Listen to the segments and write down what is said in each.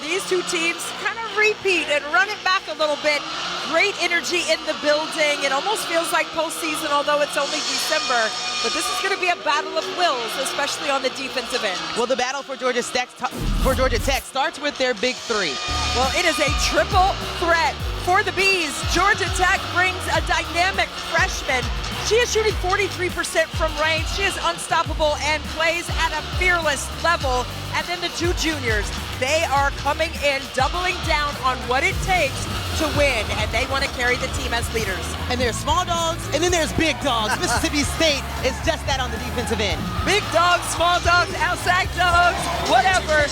these two teams kind of repeat and run it back a little bit. Great energy in the building. It almost feels like postseason, although it's only December. But this is going to be a battle of wills, especially on the defensive end. Well, the battle for Georgia Tech starts with their big three. Well, it is a triple threat for the Bees. Georgia Tech brings a dynamic freshman. She is shooting 43% from range. She is unstoppable and plays at a fearless level. And then the two juniors, they are coming in, doubling down on what it takes to win, and they want to carry the team as leaders. And there's small dogs, and then there's big dogs. Mississippi State is just that on the defensive end. Big dogs, small dogs, outside dogs, whatever.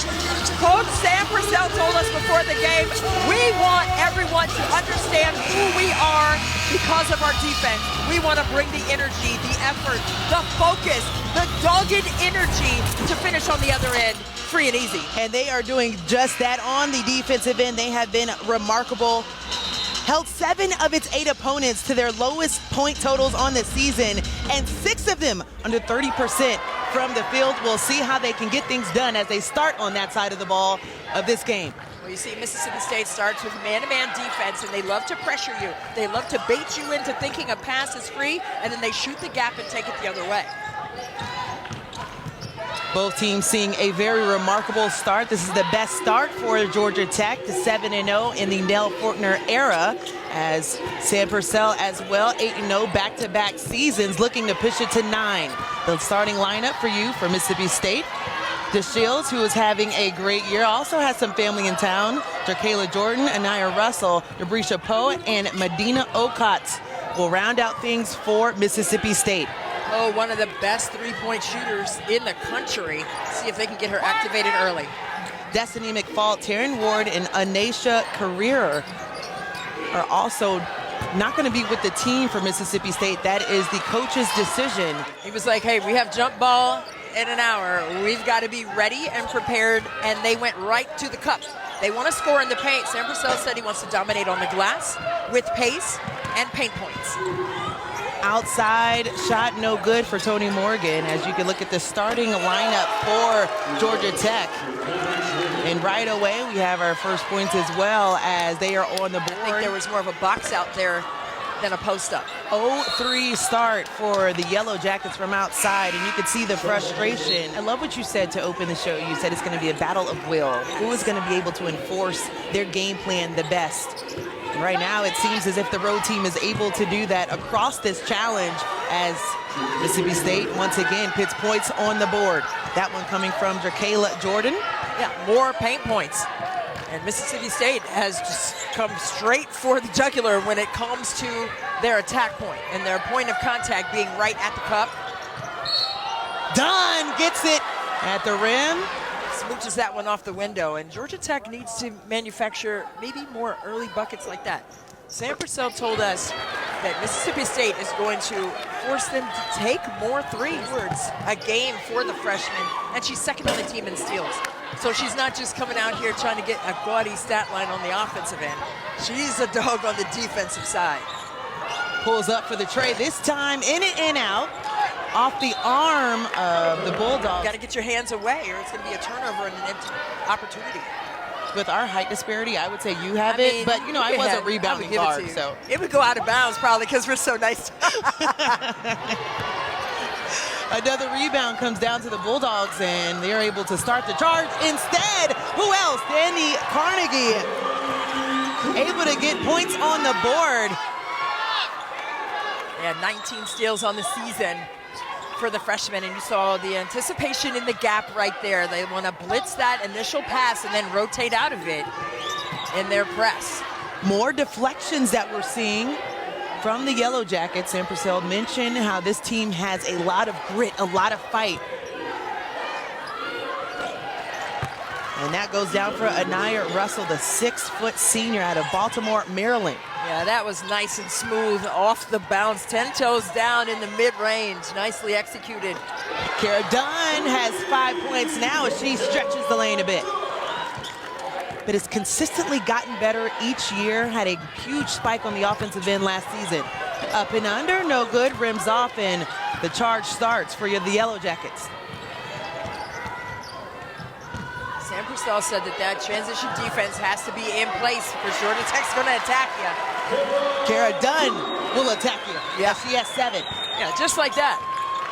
Coach Sam Purcell told us before the game, we want everyone to understand who we are because of our defense. We want to bring the energy, the effort, the focus, the dogged energy to finish on the other end free and easy. And they are doing just that on the defensive end. They have been remarkable. Held 7 of its 8 opponents to their lowest point totals on the season, and 6 of them under 30% from the field. We'll see how they can get things done as they start on that side of the ball of this game. Well, you see Mississippi State starts with man-to-man defense, and they love to pressure you. They love to bait you into thinking a pass is free, and then they shoot the gap and take it the other way. Both teams seeing a very remarkable start. This is the best start for Georgia Tech, the 7-0 in the Nell Fortner era, as Sam Purcell as well, 8-0 back-to-back seasons, looking to push it to 9. The starting lineup for you for Mississippi State. DeShields, who is having a great year, also has some family in town. Jerkayla Jordan, Anaya Russell, Debrisha Poe, and Medina Okot will round out things for Mississippi State. Oh, one of the best three-point shooters in the country. See if they can get her activated early. Destiny McFall, Taryn Ward, and Anasha Career are also not going to be with the team for Mississippi State. That is the coach's decision. He was like, hey, we have jump ball in an hour. We've got to be ready and prepared, and they went right to the cup. They want to score in the paint. Sam Purcell said he wants to dominate on the glass with pace and paint points. Outside shot no good for Tonie Morgan, as you can look at the starting lineup for Georgia Tech. And right away we have our first points as well, as they are on the board. I think there was more of a box out there than a post up. 0-3 start for the Yellow Jackets from outside, and you can see the frustration. I love what you said to open the show. You said it's going to be a battle of will. Who is going to be able to enforce their game plan the best? Right now, it seems as if the road team is able to do that across this challenge, as Mississippi State once again puts points on the board. That one coming from Jerkayla Jordan. Yeah, more paint points. And Mississippi State has just come straight for the jugular when it comes to their attack point and their point of contact being right at the cup. Dunn gets it at the rim. Smooches that one off the window, and Georgia Tech needs to manufacture maybe more early buckets like that. Sam Purcell told us that Mississippi State is going to force them to take more threes a game for the freshman, and she's second on the team in steals. So she's not just coming out here trying to get a gaudy stat line on the offensive end. She's a dog on the defensive side. Pulls up for the tray, this time in and out. Off the arm of the Bulldogs. Got to get your hands away, or it's going to be a turnover and an empty opportunity. With our height disparity, I would say you have it, but you know, I wasn't rebounding guard, so. It would go out of bounds probably because we're so nice. Another rebound comes down to the Bulldogs, and they're able to start the charge. Instead, who else? Danny Carnegie able to get points on the board. Yeah, 19 steals on the season for the freshmen, and you saw the anticipation in the gap right there. They want to blitz that initial pass and then rotate out of it in their press. More deflections that we're seeing from the Yellow Jackets. And Purcell mentioned how this team has a lot of grit, a lot of fight. And that goes down for Anaya Russell, the 6-foot senior out of Baltimore, Maryland. Yeah, that was nice and smooth off the bounce. 10 toes down in the mid-range. Nicely executed. Kara Dunn has 5 points now as she stretches the lane a bit. But has consistently gotten better each year. Had a huge spike on the offensive end last season. Up and under, no good. Rims off, and the charge starts for the Yellow Jackets. Sam Forstall said that transition defense has to be in place because Georgia Tech's going to attack you. Kara Dunn will attack you. Yeah. She has 7. Yeah, just like that,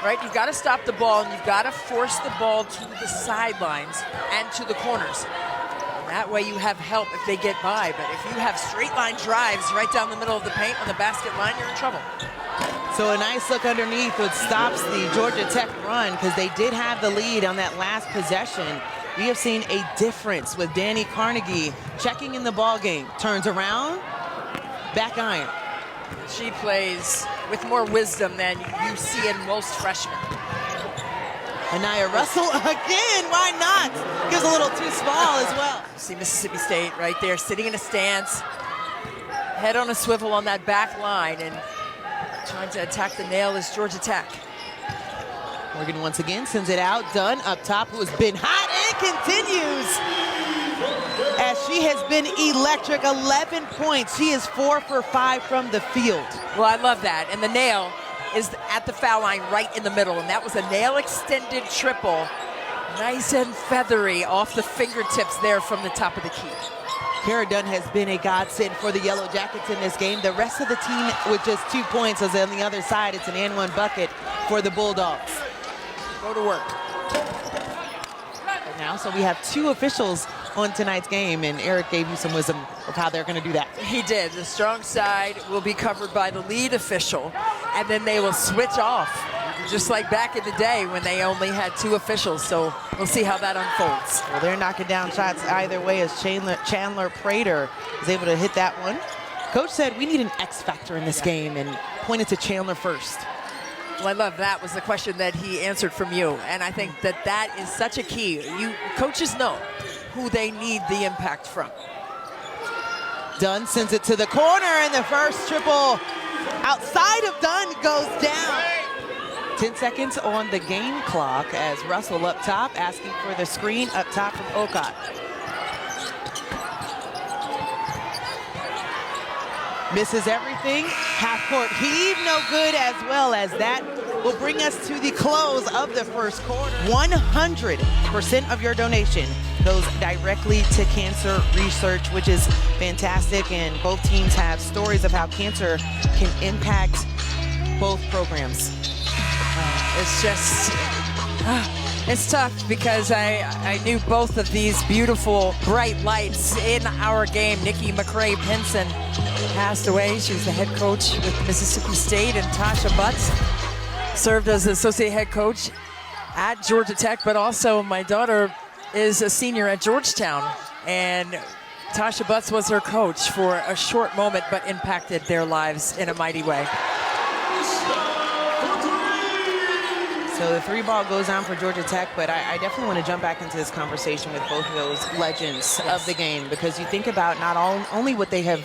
right? You've got to stop the ball, and you've got to force the ball to the sidelines and to the corners. And that way you have help if they get by. But if you have straight line drives right down the middle of the paint on the basket line, you're in trouble. So a nice look underneath, which stops the Georgia Tech run because they did have the lead on that last possession. We have seen a difference with Danny Carnegie checking in the ball game. Turns around, back iron. She plays with more wisdom than you see in most freshmen. Anaya Russell again, why not? Gives a little too small as well. See Mississippi State right there sitting in a stance, head on a swivel on that back line, and trying to attack the nail is Georgia Tech. Morgan once again sends it out. Dunn up top, who has been hot and continues. As she has been electric, 11 points. She is 4 for 5 from the field. Well, I love that. And the nail is at the foul line right in the middle. And that was a nail extended triple. Nice and feathery off the fingertips there from the top of the key. Kara Dunn has been a godsend for the Yellow Jackets in this game. The rest of the team with just 2 points, as on the other side, it's an and one bucket for the Bulldogs. Go to work. Right now, so we have 2 officials on tonight's game, and Eric gave you some wisdom of how they're going to do that. He did. The strong side will be covered by the lead official, and then they will switch off, just like back in the day when they only had 2 officials. So we'll see how that unfolds. Well, they're knocking down shots either way as Chandler Prater is able to hit that one. Coach said we need an X factor in this game and pointed to Chandler first. Well, I love that was the question that he answered from you, and I think that is such a key. Coaches know who they need the impact from. Dunn sends it to the corner, and the first triple outside of Dunn goes down. 10 seconds on the game clock as Russell up top asking for the screen up top from Okot. Misses everything. Half-court heave, no good, as well as that will bring us to the close of the first quarter. 100% of your donation goes directly to cancer research, which is fantastic, and both teams have stories of how cancer can impact both programs. It's just, it's tough because I knew both of these beautiful, bright lights in our game. Nikki McCray-Pinson passed away. She was the head coach with Mississippi State, and Tasha Butts served as associate head coach at Georgia Tech, but also my daughter is a senior at Georgetown, and Tasha Butts was her coach for a short moment, but impacted their lives in a mighty way. So the 3 ball goes down for Georgia Tech, but I definitely want to jump back into this conversation with both of those legends of the game, because you think about not only what they have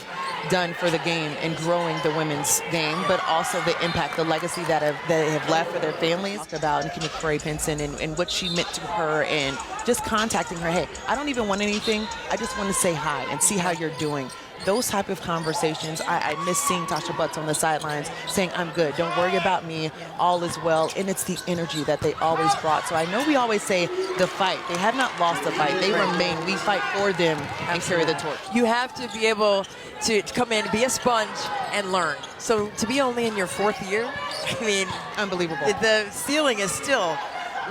done for the game and growing the women's game, but also the impact, the legacy that they have left for their families. About Nikki McCray-Pinson and what she meant to her, and just contacting her. Hey, I don't even want anything. I just want to say hi and see how you're doing. Those type of conversations, I miss seeing Tasha Butts on the sidelines saying, I'm good, don't worry about me, all is well, and it's the energy that they always brought. So I know we always say the fight. They have not lost the fight. They remain. We fight for them and carry the torch. You have to be able to come in, be a sponge, and learn. So to be only in your 4th year, I mean, unbelievable. The ceiling is still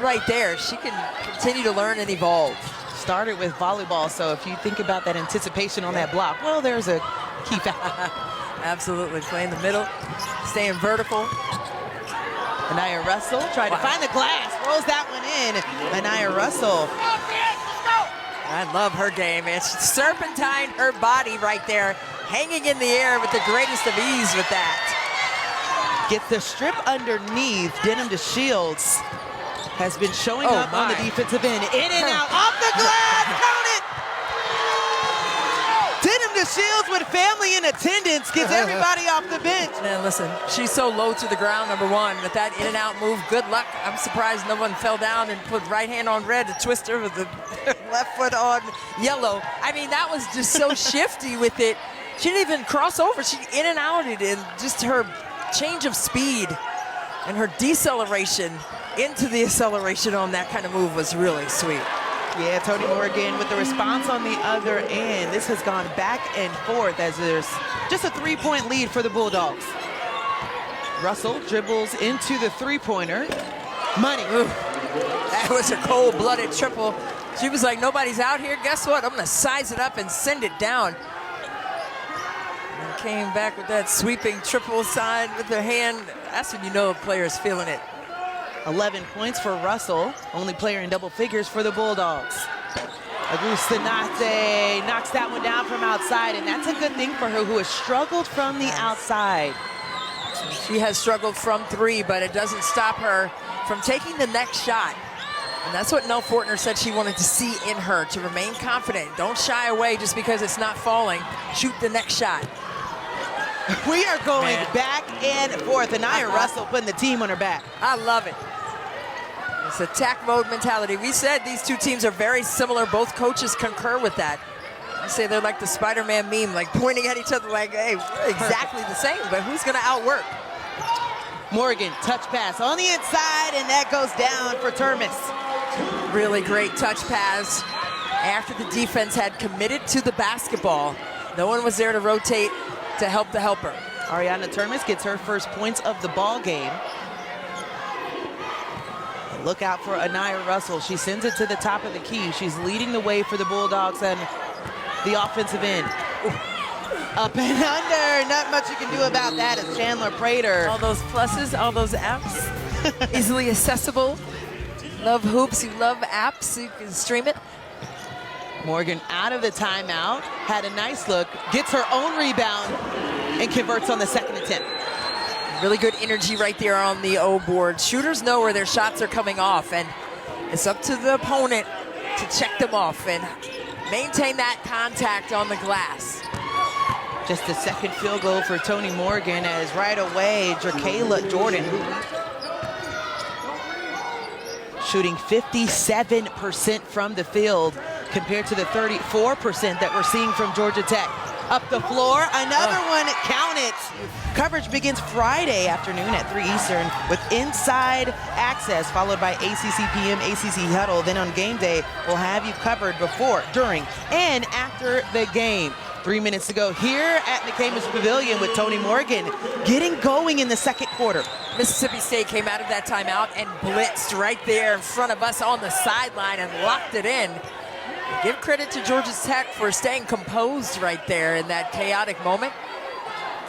right there. She can continue to learn and evolve. Started with volleyball, so if you think about that anticipation on that block, well, there's a key factor. Absolutely, play in the middle, staying vertical. Anaya Russell tried to find the glass, rolls that one in. Anaya Russell. I love her game. It's serpentine her body right there, hanging in the air with the greatest of ease with that. Gets the strip underneath, Denham to Shields. Has been showing up on the defensive end. In and out, off the glass, count it! Denham to Shields with family in attendance, gets everybody off the bench. Man, listen, she's so low to the ground, number one. With that in and out move, good luck. I'm surprised no one fell down and put right hand on red to twist her with the left foot on yellow. I mean, that was just so shifty with it. She didn't even cross over. She in and outed, and just her change of speed and her deceleration into the acceleration on that kind of move was really sweet. Yeah, Tonie Morgan with the response on the other end. This has gone back and forth as there's just a 3-point lead for the Bulldogs. Russell dribbles into the three-pointer. Money. Ooh, that was a cold-blooded triple. She was like, nobody's out here. Guess what? I'm going to size it up and send it down. And came back with that sweeping triple side with her hand. That's when you know a player's feeling it. 11 points for Russell, only player in double figures for the Bulldogs. Agustanate knocks that one down from outside, and that's a good thing for her, who has struggled from the outside. She has struggled from three, but it doesn't stop her from taking the next shot. And that's what Nell Fortner said she wanted to see in her, to remain confident. Don't shy away just because it's not falling. Shoot the next shot. We are going back and forth. Anaya Russell putting the team on her back. I love it. It's attack mode mentality. We said these two teams are very similar. Both coaches concur with that. I say they're like the Spider-Man meme, like pointing at each other like, hey, we're exactly the same, but who's going to outwork? Morgan, touch pass on the inside, and that goes down for Termes. Really great touch pass. After the defense had committed to the basketball, no one was there to rotate to help the helper. Ariana Termes gets her first points of the ball game. Look out for Anaya Russell. She sends it to the top of the key. She's leading the way for the Bulldogs and the offensive end. Ooh. Up and under. Not much you can do about that as Chandler Prater. All those pluses, all those apps, easily accessible. Love hoops, you love apps, you can stream it. Morgan out of the timeout, had a nice look, gets her own rebound, and converts on the second attempt. Really good energy right there on the O board. Shooters know where their shots are coming off, and it's up to the opponent to check them off and maintain that contact on the glass. Just a second field goal for Tonie Morgan, as right away, Jerkayla Jordan shooting 57% from the field compared to the 34% that we're seeing from Georgia Tech. Up the floor, another one, count it. Coverage begins Friday afternoon at 3 Eastern with inside access, followed by ACC PM, ACC Huddle. Then on game day, we'll have you covered before, during, and after the game. 3 minutes to go here at McCamish Pavilion with Tonie Morgan getting going in the second quarter. Mississippi State came out of that timeout and blitzed right there in front of us on the sideline and locked it in. Give credit to Georgia Tech for staying composed right there in that chaotic moment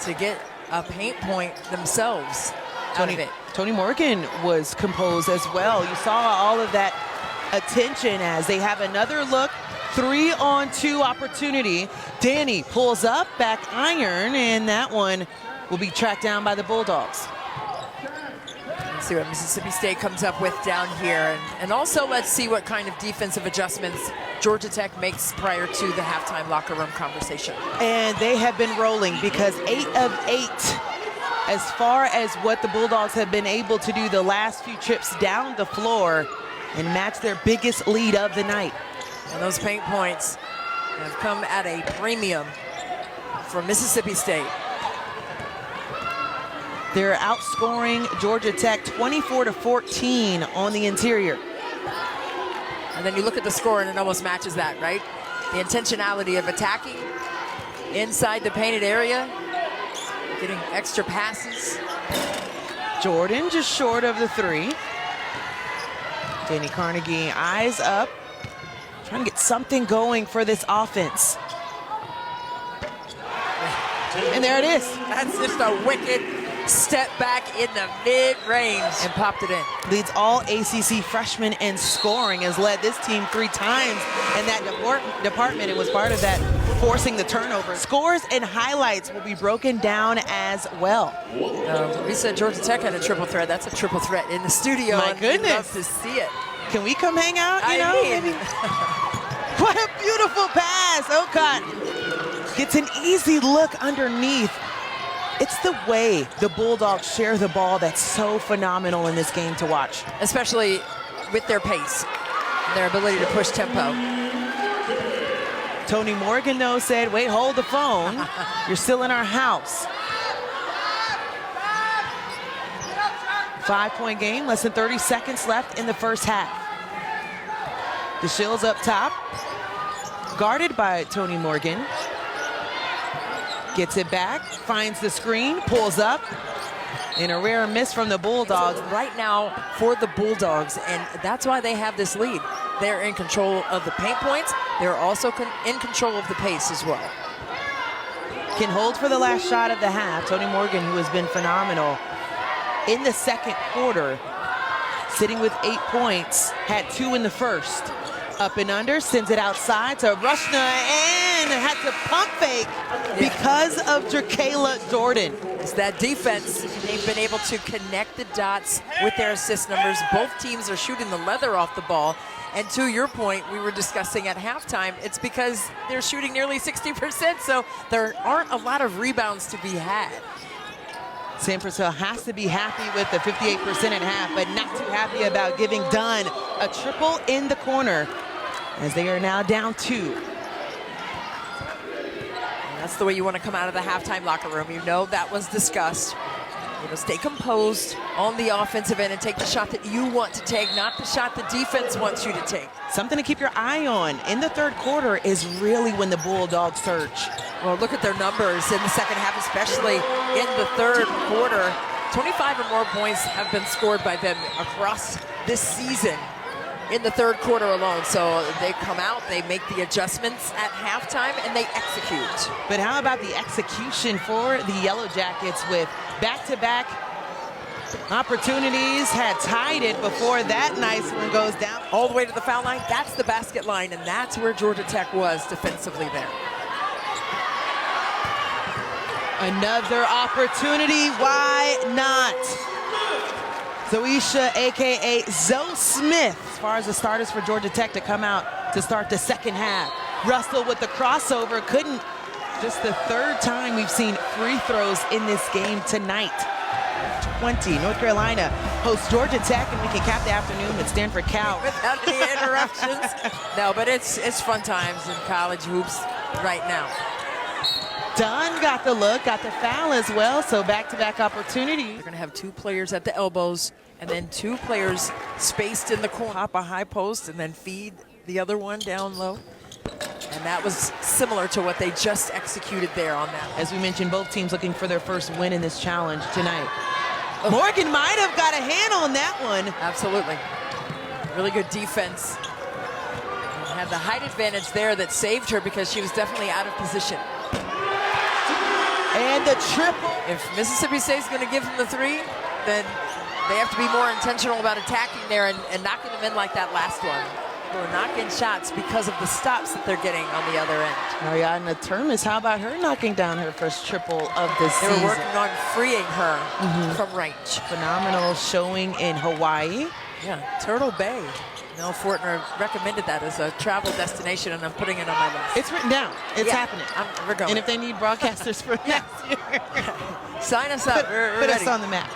to get a paint point themselves out of it. Tonie Morgan was composed as well. You saw all of that attention as they have another look. 3-on-2 opportunity. Danny pulls up, back iron, and that one will be tracked down by the Bulldogs. Let's see what Mississippi State comes up with down here. And also let's see what kind of defensive adjustments Georgia Tech makes prior to the halftime locker room conversation. And they have been rolling because 8 of 8 as far as what the Bulldogs have been able to do the last few trips down the floor and match their biggest lead of the night. And those paint points have come at a premium for Mississippi State. They're outscoring Georgia Tech 24-14 on the interior. And then you look at the score and it almost matches that, right? The intentionality of attacking inside the painted area, getting extra passes. Jordan just short of the three. Danny Carnegie eyes up, trying to get something going for this offense. And there it is. That's just a wicked step back in the mid-range and popped it in. Leads all ACC freshmen in scoring, has led this team 3 times in that department. It was part of that forcing the turnover. Scores and highlights will be broken down as well. We said Georgia Tech had a triple threat. That's a triple threat in the studio. My goodness. We'd love to see it. Can we come hang out? Maybe. What a beautiful pass. Okot gets an easy look underneath. It's the way the Bulldogs share the ball that's so phenomenal in this game to watch. Especially with their pace, their ability to push tempo. Tonie Morgan, though, said, wait, hold the phone. You're still in our house. 5-point game, less than 30 seconds left in the first half. The Shills up top, guarded by Tonie Morgan. Gets it back, finds the screen, pulls up, and a rare miss from the Bulldogs. So right now for the Bulldogs, and that's why they have this lead. They're in control of the paint points. They're also in control of the pace as well. Can hold for the last shot of the half. Tonie Morgan, who has been phenomenal in the second quarter, sitting with 8 points, had 2 in the first. Up and under, sends it outside to Rushna, and had to pump fake because of Jerkayla Jordan. It's that defense. They've been able to connect the dots with their assist numbers. Both teams are shooting the leather off the ball. And to your point, we were discussing at halftime, it's because they're shooting nearly 60%, so there aren't a lot of rebounds to be had. San Purcell has to be happy with the 58% at half, but not too happy about giving Dunn a triple in the corner, as they are now down 2. And that's the way you want to come out of the halftime locker room. You know that was discussed. You know, stay composed on the offensive end and take the shot that you want to take, not the shot the defense wants you to take. Something to keep your eye on in the third quarter is really when the Bulldogs surge. Well, look at their numbers in the second half, especially in the third quarter. 25 or more points have been scored by them across this season in the third quarter alone. So they come out, they make the adjustments at halftime, and they execute. But how about the execution for the Yellow Jackets with back-to-back opportunities? Had tied it before that nice one goes down. All the way to the foul line, that's the basket line, and that's where Georgia Tech was defensively there. Another opportunity, why not? Zoisha, AKA Zoe Smith, as far as the starters for Georgia Tech to come out to start the second half. Russell with the crossover, couldn't. Just the third time we've seen free throws in this game tonight. 20, North Carolina hosts Georgia Tech, and we can cap the afternoon with Stanford Cal. Without any interruptions. No, but it's fun times in college hoops right now. Dunn got the look, got the foul as well, so back-to-back opportunity. They're going to have 2 players at the elbows and then 2 players spaced in the corner. Hop a high post and then feed the other one down low. And that was similar to what they just executed there on that. As we mentioned, both teams looking for their first win in this challenge tonight. Morgan might have got a hand on that one. Absolutely. Really good defense. And had the height advantage there that saved her because she was definitely out of position. And the triple. If Mississippi State's going to give them the 3, then they have to be more intentional about attacking there and knocking them in like that last one. They're knocking shots because of the stops that they're getting on the other end. Ariadna Termes, how about her knocking down her first triple of the They season? were working on freeing her from range. Phenomenal showing in Hawaii. Yeah, Turtle Bay. Mel Fortner recommended that as a travel destination, and I'm putting it on my list. It's written down. It's happening. We're going. And if they need broadcasters for next year, sign us up. We're put ready. us on the map.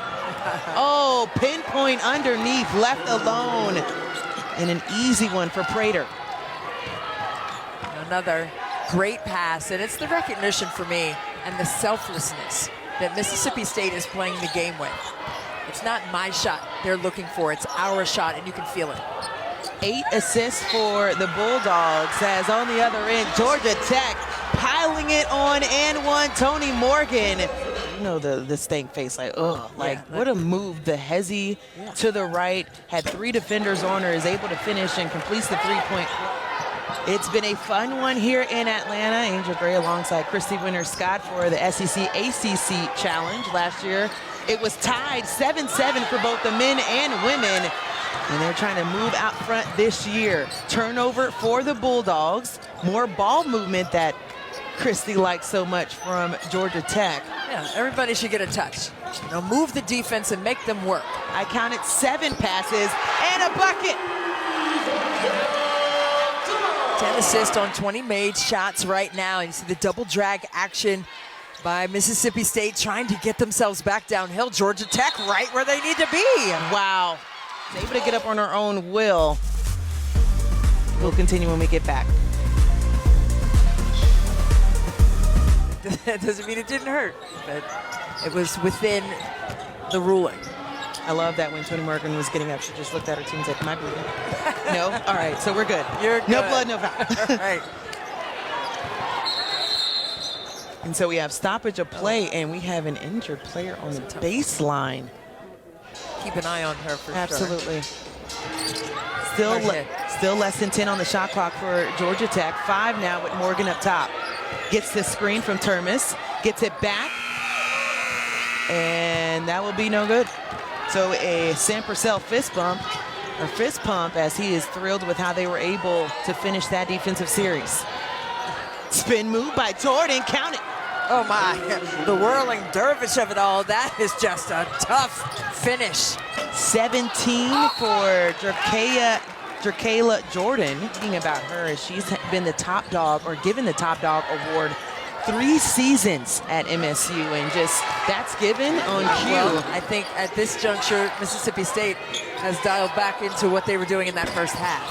Oh, pinpoint underneath, left alone. And an easy one for Prater. Another great pass, and it's the recognition for me and the selflessness that Mississippi State is playing the game with. It's not my shot they're looking for, it's our shot, and you can feel it. 8 assists for the Bulldogs, as on the other end, Georgia Tech piling it on and one. Tonie Morgan, you know, the stank face, like, ugh, like, what a move. The hezzy to the right, had 3 defenders on her, is able to finish and completes the 3-point. It's been a fun one here in Atlanta. Angel Gray alongside Christy Winter-Scott for the SEC ACC Challenge. Last year, it was tied 7-7 for both the men and women. And they're trying to move out front this year. Turnover for the Bulldogs. More ball movement that Christy likes so much from Georgia Tech. Yeah, everybody should get a touch. You know, move the defense and make them work. I counted 7 passes and a bucket. 10 assists on 20 made shots right now. You see the double drag action by Mississippi State trying to get themselves back downhill. Georgia Tech right where they need to be. Wow. Able to get up on her own will. We'll continue when we get back. That doesn't mean it didn't hurt, but it was within the ruling. I love that when Tonie Morgan was getting up, she just looked at her team and said, am I bleeding? No? All right, so we're good. You're good. No blood, no foul. Right. And so we have stoppage of play, and we have an injured player on the baseline. Keep an eye on her for Absolutely. sure. Still less than 10 on the shot clock for Georgia Tech. 5 now with Morgan up top. Gets the screen from Termes, gets it back, and that will be no good. So a Sam Purcell fist pump as he is thrilled with how they were able to finish that defensive series. Spin move by Jordan, count it. Oh my, the whirling dervish of it all. That is just a tough finish. 17 for Jerkayla Jordan. Thinking about her, as she's been the top dog, or given the top dog award 3 seasons at MSU, and just that's given on cue. Well, I think at this juncture, Mississippi State has dialed back into what they were doing in that first half.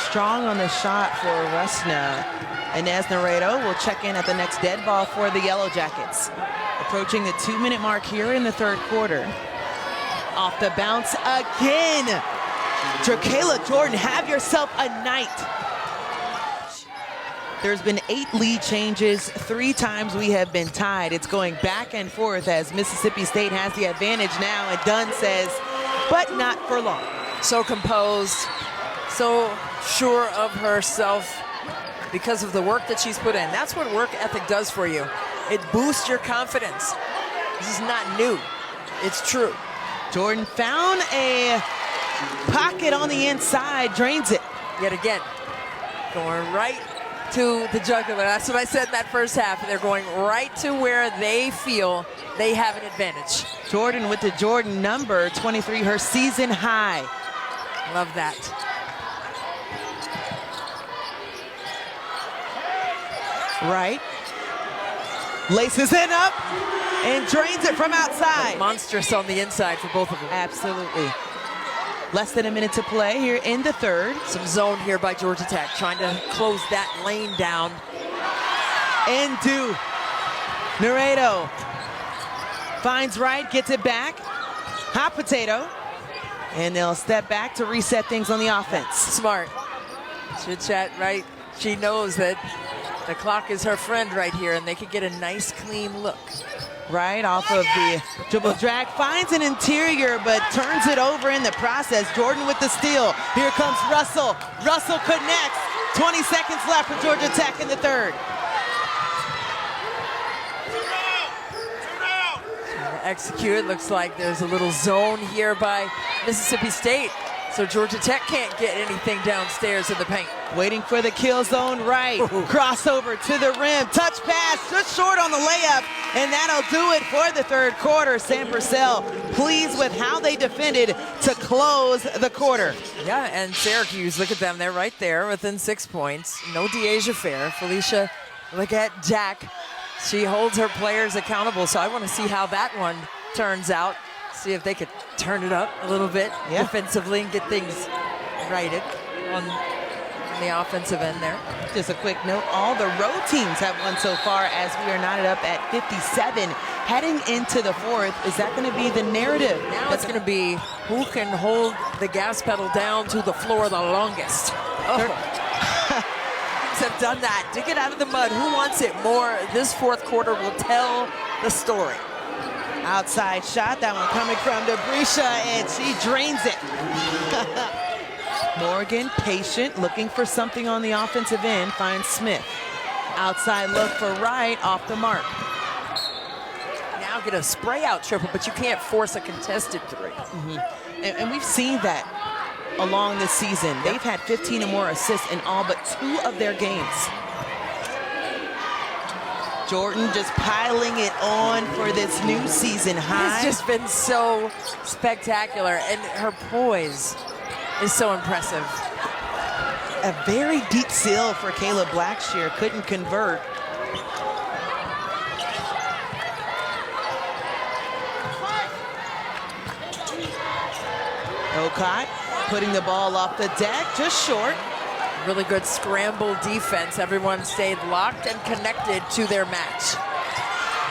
Strong on the shot for Rusna. Inez Naredo will check in at the next dead ball for the Yellow Jackets. Approaching the 2-minute mark here in the third quarter. Off the bounce again. Jerkayla Jordan, have yourself a night. There's been 8 lead changes. 3 times we have been tied. It's going back and forth as Mississippi State has the advantage now, and Dunn says, but not for long. So composed, so sure of herself because of the work that she's put in. That's what work ethic does for you. It boosts your confidence. This is not new. It's true. Jordan found a pocket on the inside, drains it. Yet again, going right to the jugular. That's what I said in that first half. They're going right to where they feel they have an advantage. Jordan with the Jordan number 23, her season high. Love that. Right. Laces it up and drains it from outside. Monstrous on the inside for both of them. Absolutely. Less than a minute to play here in the third. Some zone here by Georgia Tech, trying to close that lane down. Into Naredo. Finds right, gets it back. Hot potato. And they'll step back to reset things on the offense. Smart. Chit chat, right? She knows that the clock is her friend right here, and they could get a nice, clean look. Right off of the dribble drag, finds an interior, but turns it over in the process. Jordan with the steal. Here comes Russell. Russell connects. 20 seconds left for Georgia Tech in the third. Trying to execute. Looks like there's a little zone here by Mississippi State, so Georgia Tech can't get anything downstairs in the paint. Waiting for the kill zone right. Crossover to the rim. Touch pass just short on the layup. And that'll do it for the third quarter. Sam Purcell pleased with how they defended to close the quarter. Yeah, and Syracuse, look at them. They're right there within 6 points. No Deasia Fair. Felicia, look at Jack. She holds her players accountable. So I want to see how that one turns out. See if they could turn it up a little bit defensively and get things righted on the offensive end there. Just a quick note, all the road teams have won so far as we are knotted up at 57. Heading into the fourth, is that going to be the narrative? Now it's going to be who can hold the gas pedal down to the floor the longest. Oh. Teams have done that. Dig it out of the mud. Who wants it more? This fourth quarter will tell the story. Outside shot, that one coming from Debrisha, and she drains it. Morgan, patient, looking for something on the offensive end, finds Smith. Outside look for Wright, off the mark. Now get a spray out triple, but you can't force a contested three. And we've seen that along this season. They've had 15 or more assists in all but 2 of their games. Jordan just piling it on for this new season high. It's just been so spectacular, and her poise is so impressive. A very deep seal for Kayla Blackshear, couldn't convert. Ocott putting the ball off the deck, just short. Really good scramble defense. Everyone stayed locked and connected to their match.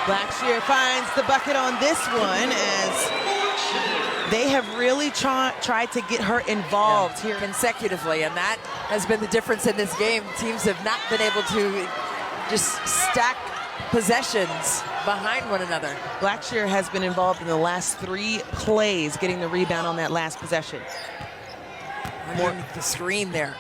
Blackshear finds the bucket on this one as They have really tried to get her involved here consecutively, and that has been the difference in this game. Teams have not been able to just stack possessions behind one another. Blackshear has been involved in the last 3 plays, getting the rebound on that last possession. More the screen there.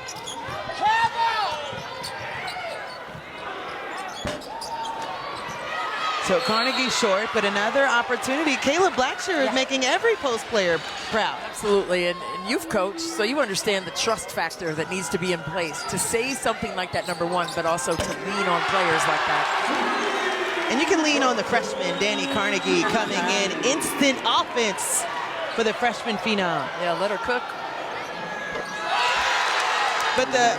So Carnegie short, but another opportunity. Kayla Blackshear is making every post player proud. Absolutely, and you've coached, so you understand the trust factor that needs to be in place to say something like that, number one, but also to lean on players like that. And you can lean on the freshman, Danny Carnegie, coming in. Instant offense for the freshman phenom. Yeah, let her cook. But the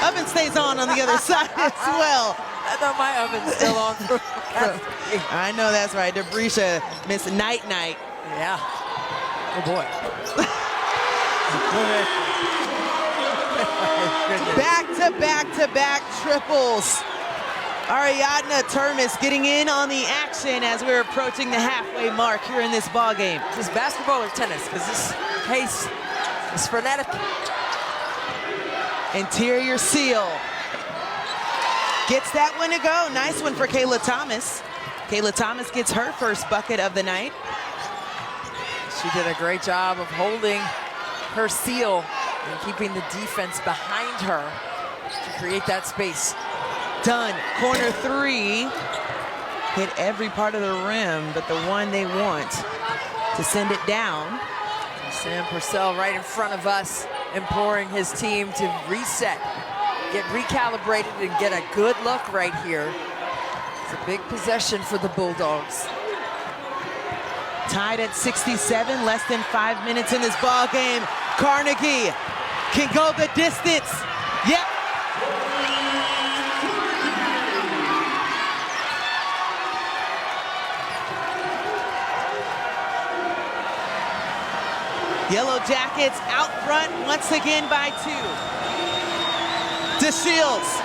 oven stays on the other side as well. I thought my oven's still on. I know that's right. Debrisha missed night-night. Yeah. Oh, boy. Back-to-back-to-back triples. Ariadna Termes getting in on the action as we're approaching the halfway mark here in this ball game. Is this basketball or tennis? Because this pace is frenetic. Interior seal. Gets that one to go. Nice one for Kayla Thomas. Kayla Thomas gets her first bucket of the night. She did a great job of holding her seal and keeping the defense behind her to create that space. Dunn, corner 3. Hit every part of the rim, but the one they want to send it down. Sam Purcell right in front of us, imploring his team to reset, get recalibrated, and get a good look right here. It's a big possession for the Bulldogs. Tied at 67, less than 5 minutes in this ball game. Carnegie can go the distance. Yep. Yellow Jackets out front once again by 2. DeShields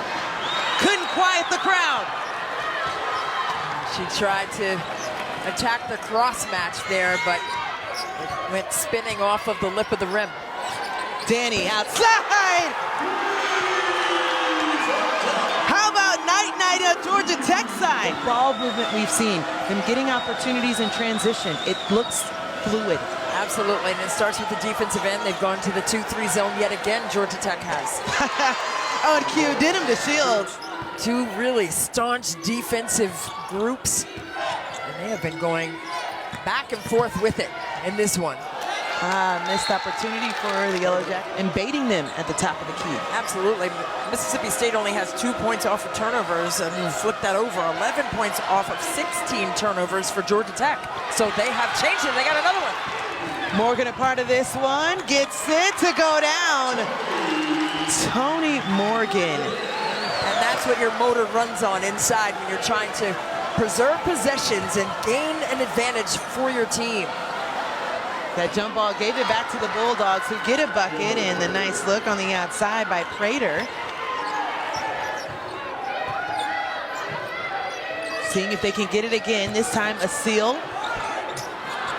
couldn't quiet the crowd. She tried to attack the cross match there, but it went spinning off of the lip of the rim. Danny outside. How about night-night on Georgia Tech side? Ball movement we've seen, them getting opportunities in transition. It looks fluid. Absolutely, and it starts with the defensive end. They've gone to the 2-3 zone yet again, Georgia Tech has. Oh, and Q did him to Shields. 2 really staunch defensive groups, and they have been going back and forth with it in this one. Missed opportunity for the Yellow Jackets and baiting them at the top of the key. Absolutely. Mississippi State only has 2 points off of turnovers, and you flip that over, 11 points off of 16 turnovers for Georgia Tech. So they have changed it. They got another one. Morgan a part of this one, gets it to go down. Tonie Morgan. And that's what your motor runs on inside when you're trying to preserve possessions and gain an advantage for your team. That jump ball gave it back to the Bulldogs, who get a bucket, and the nice look on the outside by Prater. Seeing if they can get it again, this time a seal.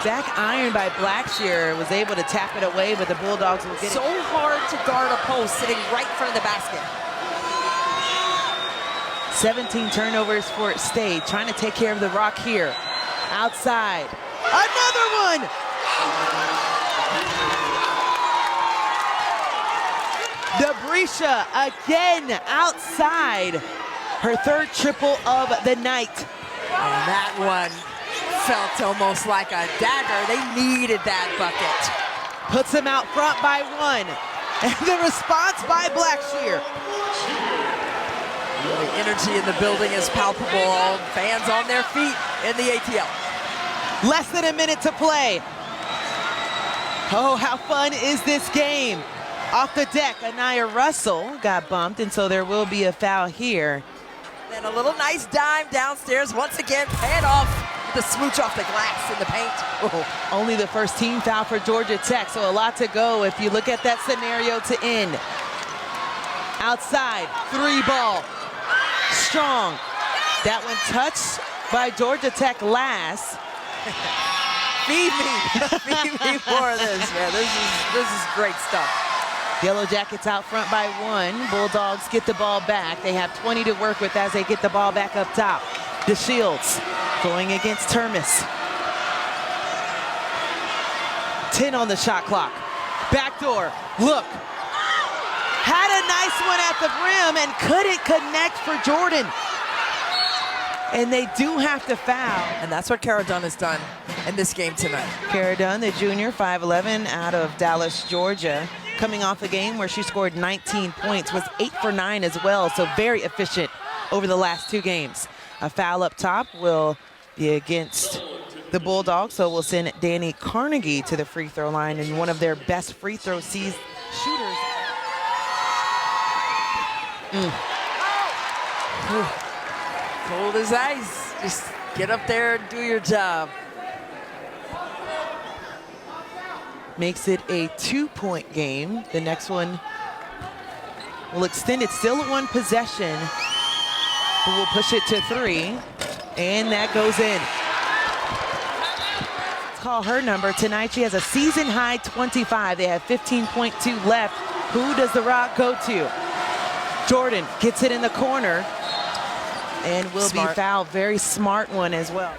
Back iron by Blackshear, was able to tap it away, but the Bulldogs will get it. So hard to guard a post sitting right in front of the basket. 17 turnovers for State, trying to take care of the rock here. Outside, another one! Debrisha again outside, her 3rd triple of the night. And that one felt almost like a dagger. They needed that bucket. Puts them out front by 1. And the response by Blackshear. The energy in the building is palpable. All fans on their feet in the ATL. Less than a minute to play. Oh, how fun is this game? Off the deck, Anaya Russell got bumped, and so there will be a foul here. And a little nice dime downstairs. Once again, pay it off with the smooch off the glass in the paint. Oh, only the first team foul for Georgia Tech, so a lot to go if you look at that scenario to end. Outside, 3 ball. Strong. That one touched by Georgia Tech last. Feed me more of this, man. This is great stuff. Yellow Jackets out front by 1. Bulldogs get the ball back. They have 20 to work with as they get the ball back up top. DeShields going against Termes. 10 on the shot clock. Backdoor, look. Had a nice one at the rim and couldn't connect for Jordan. And they do have to foul. And that's what Kara Dunn has done in this game tonight. Kara Dunn, the junior, 5'11", out of Dallas, Georgia, coming off a game where she scored 19 points, was 8 for 9 as well, so very efficient over the last 2 games. A foul up top will be against the Bulldogs, so we'll send Danny Carnegie to the free throw line, and one of their best free throw shooters. Cold as ice. Just get up there and do your job. Makes it a 2-point game. The next one will extend it, still at 1 possession, but we'll push it to 3, and that goes in. Let's call her number. Tonight she has a season high 25. They have 15.2 left. Who does the rock go to? Jordan gets it in the corner and will be fouled. Very smart one as well.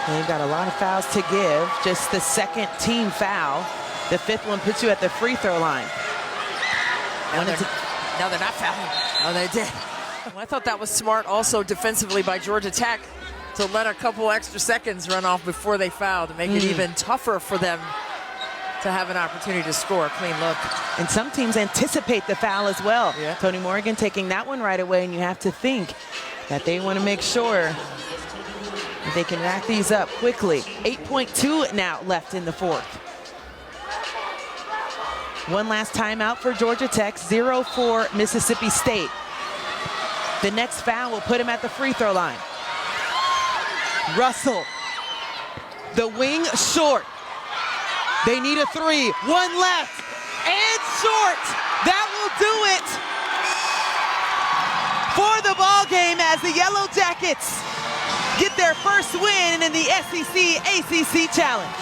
They've got a lot of fouls to give. Just the 2nd team foul. The 5th one puts you at the free throw line. Now they're not fouling. Oh, they did. Well, I thought that was smart also defensively by Georgia Tech to let a couple extra seconds run off before they fouled to make it even tougher for them to have an opportunity to score a clean look. And some teams anticipate the foul as well. Yeah. Tonie Morgan taking that one right away, and you have to think that they want to make sure that they can rack these up quickly. 8.2 now left in the 4th. One last timeout for Georgia Tech, 0 for Mississippi State. The next foul will put him at the free throw line. Russell, the wing short. They need a 3, 1 left, and short. That will do it for the ball game as the Yellow Jackets get their first win in the SEC ACC Challenge.